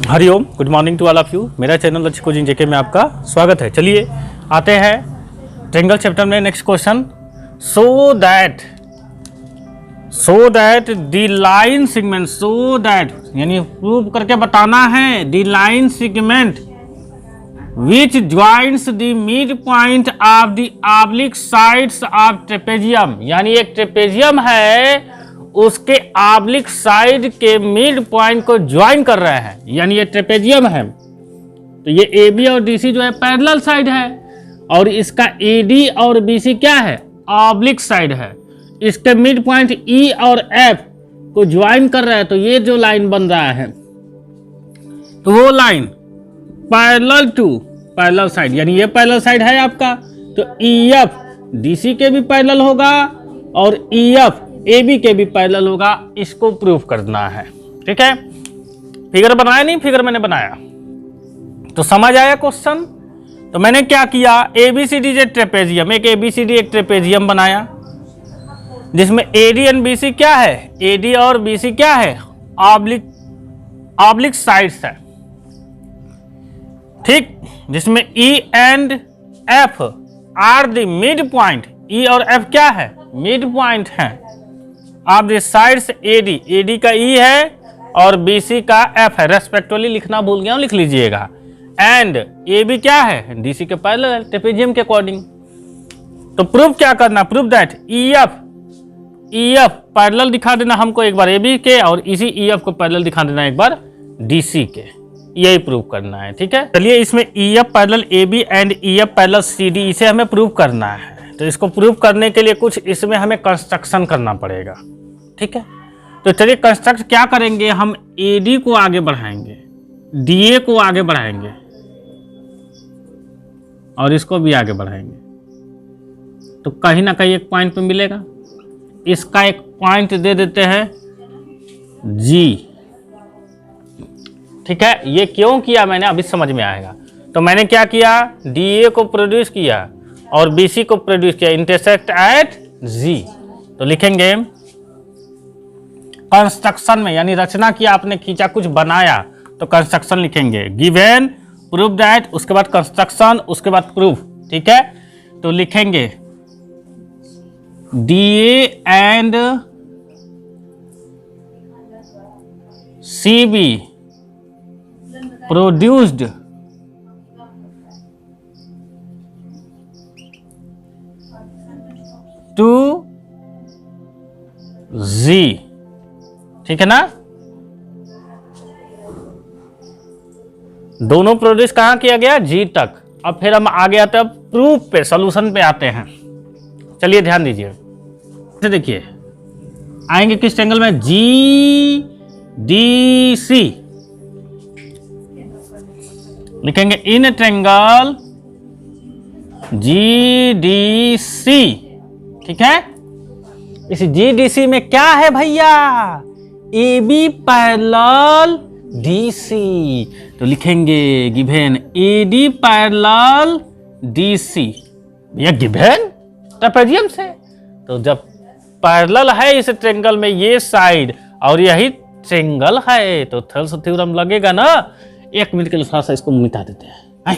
Hariom, good morning to all of you. मेरा channel Lakshya coaching JK में आपका स्वागत है। चलिए आते हैं ट्रायंगल चैप्टर में। Next question, so that the line segment, so that यानी प्रूव करके बताना है, the line segment which joins the mid point of the oblique sides of trapezium, यानी एक ट्रेपेजियम है उसके ऑब्लिक साइड के मिड पॉइंट को ज्वाइन कर रहे हैं, यानी ये ट्रेपेजियम है। तो ये ए बी और डी सी जो है पैरेलल साइड है और इसका ए डी और बी सी क्या है, ऑब्लिक साइड है। इसके मिड पॉइंट ई और एफ को ज्वाइन कर रहा है, तो ये जो लाइन बन रहा है तो वो line parallel to parallel side, यानी ये पैरेलल साइड है आपका, तो ई एफ डी सी के भी पैरेलल होगा और ई एफ ए बी के भी पैरेलल होगा। इसको प्रूफ करना है, ठीक है। फिगर बनाया नहीं, फिगर मैंने बनाया तो समझ आया क्वेश्चन। तो मैंने क्या किया, A B C D J trapezium, एक ए बी सी डी एक ट्रेपेजियम बनाया जिसमें A D and B C क्या है, ए डी और बी सी क्या है, ऑब्लिक साइड्स है, ठीक। जिसमें E and F are the mid point, E और एफ क्या है, मिड पॉइंट है of the sides A D का ई है और बी सी का एफ है। रेस्पेक्टिवली लिखना भूल गया हूं, लिख लीजिएगा। एंड ए बी क्या है, डी सी के पैरेलल है ट्रेपेजियम के अकॉर्डिंग। तो प्रूफ क्या करना, proof that E F parallel दिखा देना हमको एक बार ए बी के, और इसी ई एफ को पैरेलल दिखा देना एक बार डी सी के, यही प्रूफ करना है, ठीक है। चलिए इसमें E F parallel A B and E F parallel C D, इसे हमें प्रूफ करना है। तो इसको प्रूव करने के लिए कुछ इसमें हमें कंस्ट्रक्शन करना पड़ेगा, ठीक है। तो चलिए कंस्ट्रक्ट क्या करेंगे, हम ए डी को आगे बढ़ाएंगे, डी ए को आगे बढ़ाएंगे और इसको भी आगे बढ़ाएंगे, तो कहीं ना कहीं एक पॉइंट पे मिलेगा। इसका एक पॉइंट दे देते हैं जी, ठीक है। ये क्यों किया मैंने अभी समझ में आएगा। तो मैंने क्या किया, डी ए को प्रोड्यूस किया और BC को प्रोड्यूस किया, इंटरसेक्ट एट G। तो लिखेंगे कंस्ट्रक्शन में, यानी रचना किया आपने, खींचा कुछ बनाया, तो कंस्ट्रक्शन लिखेंगे गिवन प्रूफ दैट, उसके बाद कंस्ट्रक्शन, उसके बाद प्रूफ, ठीक है। तो लिखेंगे DA and CB produced to Z, ठीक है ना। दोनों प्रोड्यूस कहां किया गया, G तक। अब फिर हम आगे आते हैं प्रूफ पे, सॉल्यूशन पे आते हैं। चलिए ध्यान दीजिए, देखिए आएंगे किस ट्रायंगल में, GDC लिखेंगे इन ट्रायंगल GDC, ठीक है। इस GDC में क्या है भैया, AB पैरेलल DC, तो लिखेंगे गिवन AD पैरेलल DC, भैया गिवन ट्रेपेजियम से। तो जब पैरेलल है इस ट्रायंगल में ये साइड और यही ट्रायंगल है, तो थेल्स थ्योरम लगेगा ना। एक मिनट के लिए थोड़ा सा इसको मिटा देते हैं,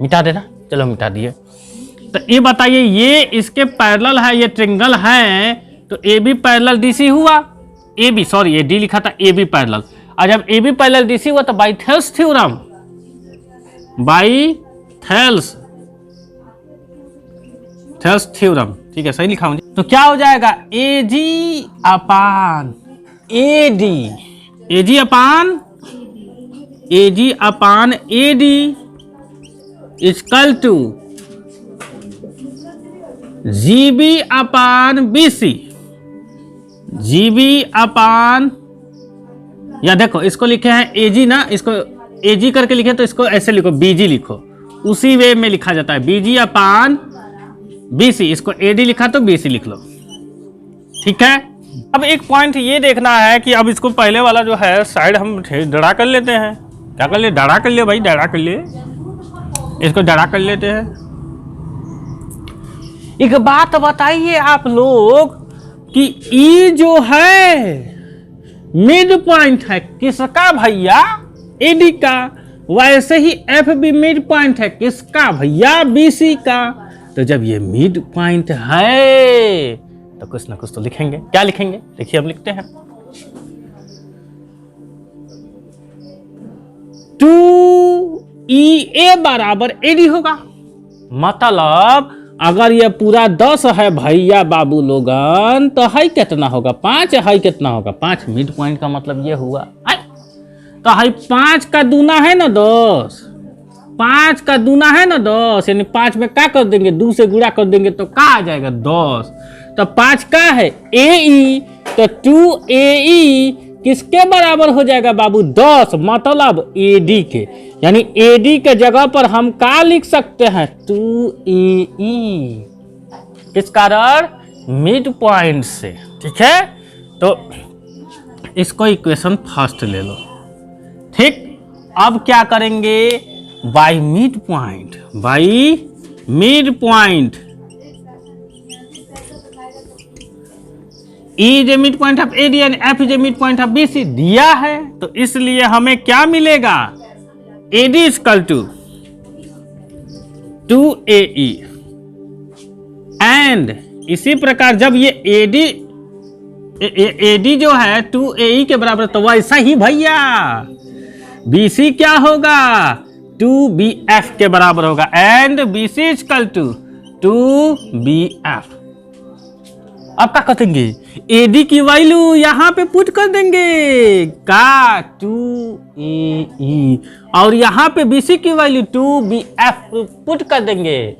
मिटा देना, चलो मिटा दिए। तो ये बताइए, ये इसके पैरेलल है, ये ट्रायंगल है, तो A B parallel D C हुआ, ए बी सॉरी ये डी लिखा था, ए बी पैरेलल। और जब A B parallel D C हुआ तो by Thales theorem, by Thales theorem, ठीक है, सही लिखा हूं। तो क्या हो जाएगा, A G upon A D, A G upon A D equal to GB upon BC, GB upon, या देखो इसको लिखे हैं AG ना, इसको AG करके लिखे तो इसको ऐसे लिखो, BG लिखो, उसी वे में लिखा जाता है, BG अपान BC। इसको AD लिखा तो BC लिख लो, ठीक है। अब एक पॉइंट ये देखना है कि अब इसको पहले वाला जो है साइड हम डरा कर लेते हैं। क्या कर ले, डरा कर ले भाई, डरा कर ले, इसको डरा कर लेते हैं। एक बात बताइए आप लोग कि ई जो है मिड पॉइंट है किसका भैया? एडी का, वैसे ही एफ भी मिड पॉइंट है किसका भैया, बीसी का। तो जब ये मिड पॉइंट है तो कुछ ना कुछ तो लिखेंगे। क्या लिखेंगे, देखिए हम लिखते हैं 2EA बराबर AD होगा। मतलब अगर ये पूरा 10 है भैया बाबू लोगन, तो हाई कितना होगा, 5। हाई कितना होगा, 5। मिड पॉइंट का मतलब ये हुआ तो हाई 5 का दूना है ना 10, 5 का दूना है ना 10, यानी 5 में क्या कर देंगे, 2 से गुणा कर देंगे तो क्या आ जाएगा 10। तो 5 का है AE, तो 2AE किसके बराबर हो जाएगा बाबू, 10। मतलब AD के, यानी AD के जगह पर हम क्या लिख सकते हैं, 2AE। किस कारण, मिड पॉइंट से। ठीक है, तो इसको इक्वेशन फर्स्ट ले लो। ठीक, अब क्या करेंगे, by mid point, by mid point E is a mid point of AD and F is a mid point of BC दिया है, तो इसलिए हमें क्या मिलेगा, AD equal to 2AE। And इसी प्रकार जब ये AD जो है 2AE के बराबर, तो वैसा ही भैया BC क्या होगा, 2BF के बराबर होगा। And BC equal to 2BF। अब क्या करेंगे, AD की वैल्यू यहां पे पुट कर देंगे का 2AE, और यहां पे BC की वैल्यू 2BF पुट कर देंगे।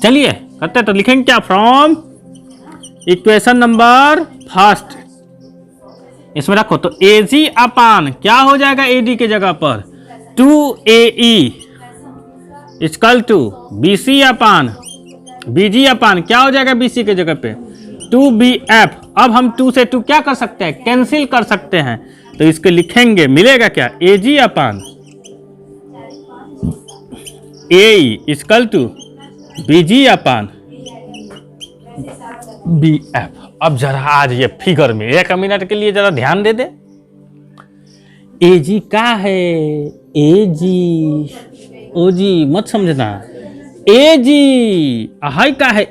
चलिए करते, तो लिखेंगे क्या, फ्रॉम इक्वेशन नंबर फर्स्ट, इसमें रखो तो AG अपान क्या हो जाएगा, AD के जगह पर 2AE equal to BC upon BG upon क्या हो जाएगा, BC के जगह पे 2BF। अब हम 2 से 2 क्या कर सकते हैं, कैंसिल कर सकते हैं, तो इसको लिखेंगे, मिलेगा क्या, AG upon AE equal to BG upon BF। अब जरा आज ये फिगर में 1 मिनट के लिए जरा ध्यान दे दे। AG का है, AG OG मत समझना, AG हाई का है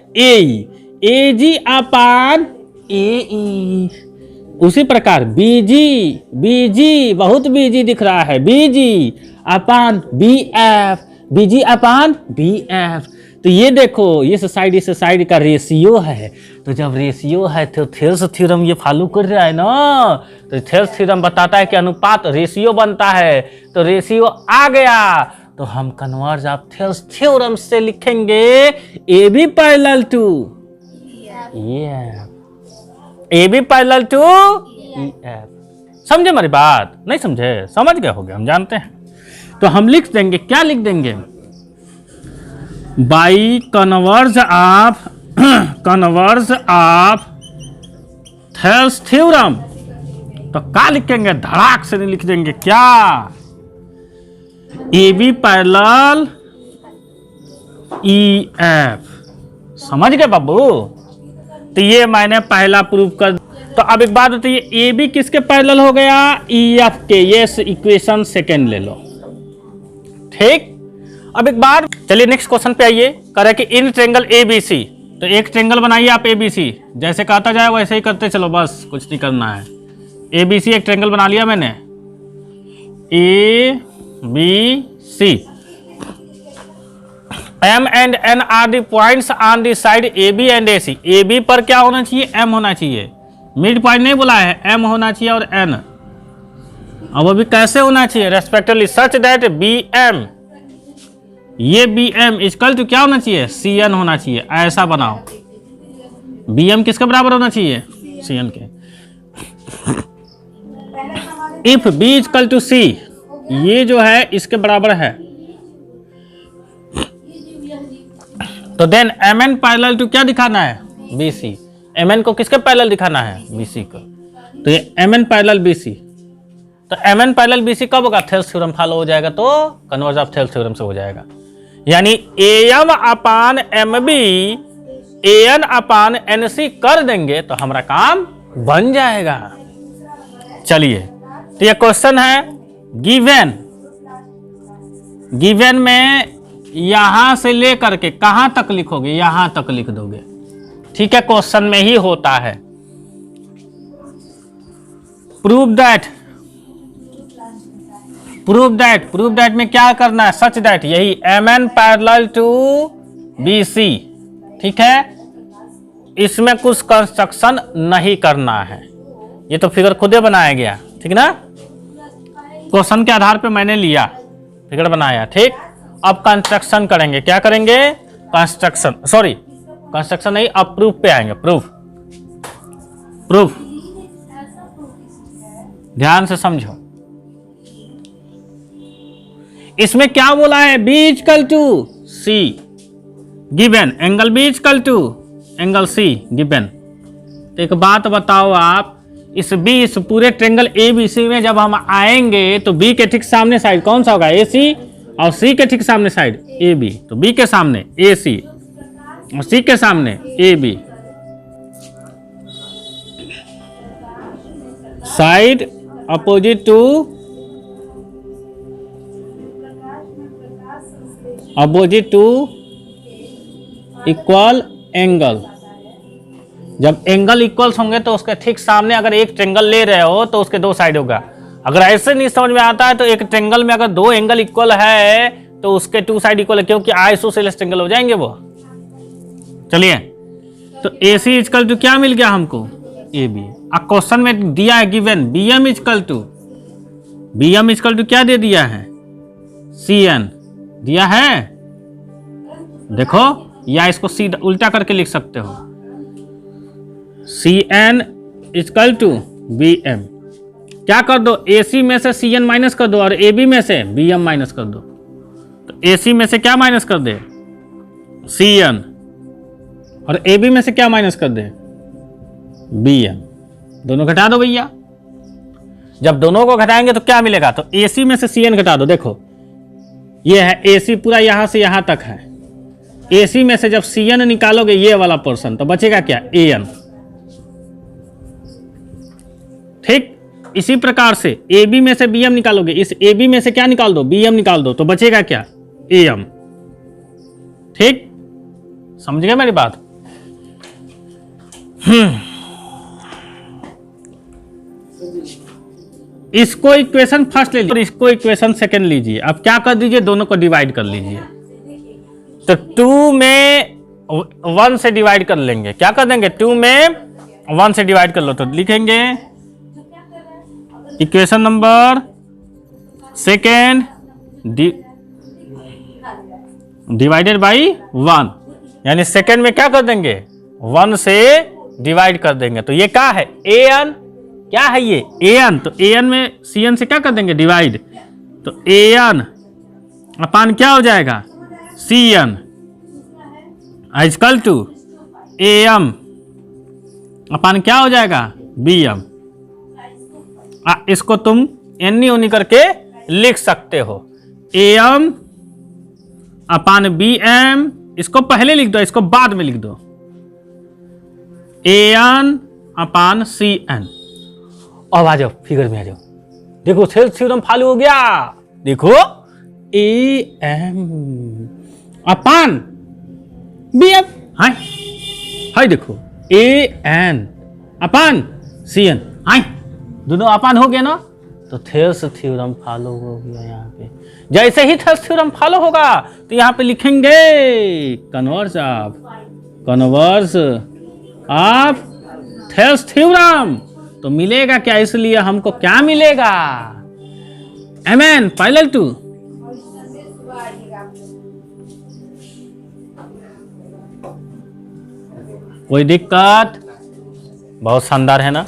AG अपान AE। उसी प्रकार BG बहुत BG दिख रहा है, BG अपान BG अपान BF। तो ये देखो, इस साइड का रेशियो है, तो जब रेशियो है तो थेल्स थ्योरम ये फॉलो कर रहा है ना, तो थेल्स थ्योरम बताता है कि अनुपात रेशियो बनता है, तो रेशियो आ गया, तो हम कन्वर्ज ऑफ थेल्स थ्योरम से लिखेंगे AB parallel to EF, AB parallel to EF। समझे हमारी बात, नहीं समझे, समझ गए होगे, हम जानते हैं। तो हम लिख देंगे, क्या लिख देंगे, by converse of Thales theorem. तो क्या लिखेंगे, धड़ाक से नहीं लिख देंगे, क्या, AB पैरेलल EF। समझ गए बाबू, तो ये मैंने पहला प्रूव कर। तो अब एक बात बताइए, AB किसके पैरेलल हो गया, EF के। ये इक्वेशन सेकेंड ले लो। ठीक, अब एक बार चलिए नेक्स्ट क्वेश्चन पे आइए। करे कि इन ट्रेंगल ABC, तो एक ट्रेंगल बनाइए आप ABC, जैसे कहता जाए वैसे ही करते चलो, बस कुछ नहीं करना है। ABC एक ट्रेंगल बना लिया मैंने, ABC, M and N are the points on the side AB and AC। AB पर क्या होना चाहिए, M होना चाहिए, मिड पॉइंट नहीं बोला है, M होना चाहिए और N। अब वो भी कैसे होना चाहिए, रेस्पेक्टिवली सच दैट BM, ये BM इक्वल टू क्या होना चाहिए, CN होना चाहिए। ऐसा बनाओ, BM किसके बराबर होना चाहिए, CN के। If B equal to C, ये जो है इसके बराबर है, तो देन MN पैरेलल टू क्या दिखाना है, BC। MN को किसके पैरेलल दिखाना है, BC को। तो ये MN पैरेलल BC, तो MN पैरेलल BC कब होगा, थेल्स थ्योरम फॉलो हो जाएगा, तो कन्वर्ज ऑफ थेल्स थ्योरम से हो जाएगा। यानी AM upon MB AN upon NC कर देंगे तो हमारा काम बन जाएगा। चलिए, तो ये क्वेश्चन है गिवन में यहां से लेकर के कहां तक लिखोगे, यहां तक लिख दोगे, ठीक है, क्वेश्चन में ही होता है। प्रूव दैट में क्या करना है, सच दैट, यही MN पैरेलल टू BC, ठीक है, इसमें कुछ कंस्ट्रक्शन नहीं करना है, ये तो फिगर खुद ही बनाया गया, ठीक ना, क्वेश्चन के आधार पे मैंने लिया, फिगर बनाया, ठीक। अब कंस्ट्रक्शन करेंगे, क्या करेंगे, कंस्ट्रक्शन नहीं, अब प्रूफ पे आएंगे, प्रूफ ध्यान से समझो। इसमें क्या बोला है, B equal to C given, angle B equal to angle C given. तो एक बात बताओ आप, इस पूरे ट्रेंगल ABC में जब हम आएंगे तो B के ठीक सामने साइड कौन सा होगा, AC, और C के ठीक सामने साइड AB, तो B के सामने AC और C के सामने AB, side opposite to equal angle. जब एंगल इक्वल्स होंगे तो उसके ठीक सामने अगर एक ट्रेंगल ले रहे हो तो उसके दो साइड होगा। अगर ऐसे नहीं समझ में आता है तो एक ट्रेंगल में अगर दो एंगल इक्वल है तो उसके टू साइड इक्वल है, क्योंकि आइसोसेलेस ट्रेंगल हो जाएंगे वो। चलिए, तो AC इक्वल टू क्या मिल गया हमको, AB। अब क्वेश्चन में दिया है गिवन BM इक्वल टू क्या दे दिया है, CN दिया है, देखो, या इसको सीधा उल्टा करके लिख सकते हो, CN इक्वल टू BM। क्या कर दो, AC में से CN माइनस कर दो और AB में से BM माइनस कर दो। तो AC में से क्या माइनस कर दे, CN, और AB में से क्या माइनस कर दे, BM। दोनों घटा दो भैया। जब दोनों को घटाएंगे तो क्या मिलेगा, तो AC में से CN घटा दो। देखो ये है AC, पूरा यहां से यहां तक है। AC में से जब CN निकालोगे ये वाला पोर्शन, तो बचेगा क्या, AN, ठीक। इसी प्रकार से AB में से BM निकालोगे, इस AB में से क्या निकाल दो, BM निकाल दो, तो बचेगा क्या, AM, ठीक। समझ गए मेरी बात। इसको इक्वेशन फर्स्ट ले लीजिए और इसको इक्वेशन सेकंड लीजिए। अब क्या कर दीजिए, दोनों को डिवाइड कर लीजिए। तो 2 में 1 से डिवाइड कर लेंगे, क्या कर देंगे, 2 में 1 से डिवाइड कर लो, तो लिखेंगे equation number second divided by 1, यानी सेकेंड में क्या कर देंगे, 1 से डिवाइड कर देंगे। तो ये क्या है, AN, क्या है ये, AN। तो AN में CN से क्या कर देंगे, डिवाइड, तो AN अपान क्या हो जाएगा, CN इक्वल टू AM अपान क्या हो जाएगा, BM। इसको तुम एनी ओनी करके लिख सकते हो, AM अपान BM, इसको पहले लिख दो, इसको बाद में लिख दो, AN अपान CN। अब आ जाओ फिगर में आ जाओ, देखो थेल्स थ्योरम फॉलो हो गया। देखो AM अपान BM, हाय देखो AN अपान CN, हाय दोनों अपान हो गया ना, तो थेल्स थ्योरम फॉलो हो गया। यहाँ पे जैसे ही थेल्स थ्योरम फॉलो होगा तो यहाँ पे लिखेंगे कन्वर्स ऑफ थेल्स थ्योरम। तो मिलेगा क्या, इसलिए हमको क्या मिलेगा, MN पैरेलल टू, कोई दिक्कत, बहुत शानदार है ना।